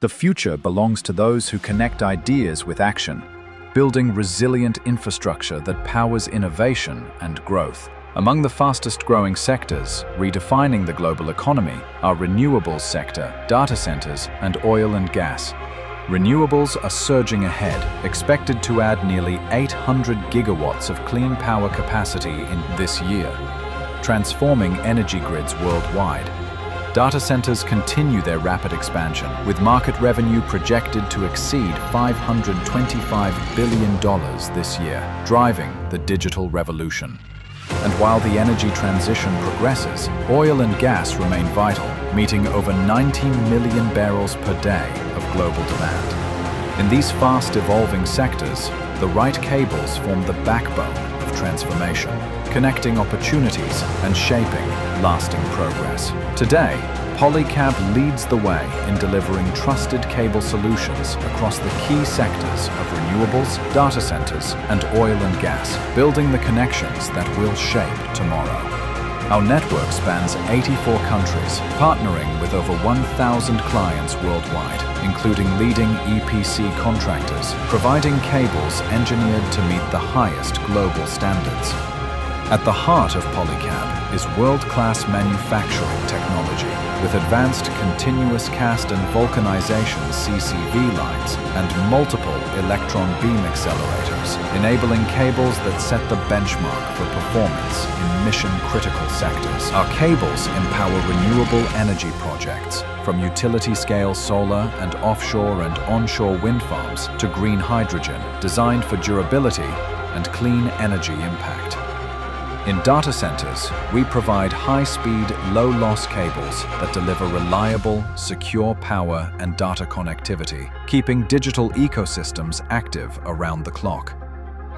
The future belongs to those who connect ideas with action, building resilient infrastructure that powers innovation and growth. Among the fastest-growing sectors, redefining the global economy, are renewables sector, data centers, and oil and gas. Renewables are surging ahead, expected to add nearly 800 gigawatts of clean power capacity in this year, transforming energy grids worldwide. Data centers continue their rapid expansion, with market revenue projected to exceed $525 billion this year, driving the digital revolution. And while the energy transition progresses, oil and gas remain vital, meeting over 90 million barrels per day of global demand. In these fast-evolving sectors, the right cables form the backbone of transformation, connecting opportunities and shaping lasting progress. Today, Polycab leads the way in delivering trusted cable solutions across the key sectors of renewables, data centers, and oil and gas, building the connections that will shape tomorrow. Our network spans 84 countries, partnering with over 1,000 clients worldwide, including leading EPC contractors, providing cables engineered to meet the highest global standards. At the heart of Polycab is world-class manufacturing technology, with advanced continuous cast and vulcanization CCV lines and multiple electron beam accelerators, enabling cables that set the benchmark for performance in mission-critical sectors. Our cables empower renewable energy projects, from utility-scale solar and offshore and onshore wind farms to green hydrogen, designed for durability and clean energy impact. In data centers, we provide high-speed, low-loss cables that deliver reliable, secure power and data connectivity, keeping digital ecosystems active around the clock.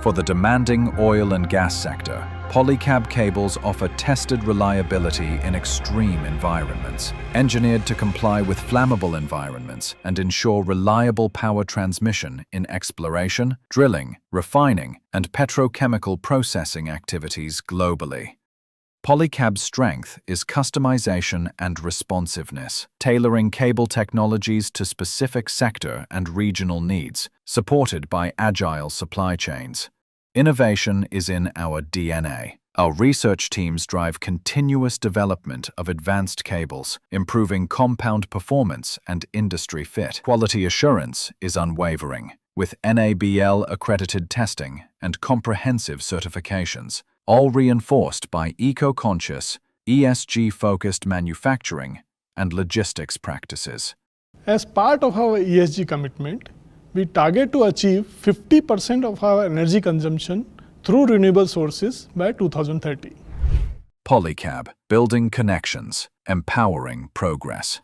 For the demanding oil and gas sector, Polycab cables offer tested reliability in extreme environments, engineered to comply with flammable environments and ensure reliable power transmission in exploration, drilling, refining, and petrochemical processing activities globally. Polycab's strength is customization and responsiveness, tailoring cable technologies to specific sector and regional needs, supported by agile supply chains. Innovation is in our DNA. Our research teams drive continuous development of advanced cables, improving compound performance and industry fit. Quality assurance is unwavering, with NABL-accredited testing and comprehensive certifications, all reinforced by eco-conscious, ESG-focused manufacturing and logistics practices. As part of our ESG commitment, we target to achieve 50% of our energy consumption through renewable sources by 2030. Polycab, building connections, empowering progress.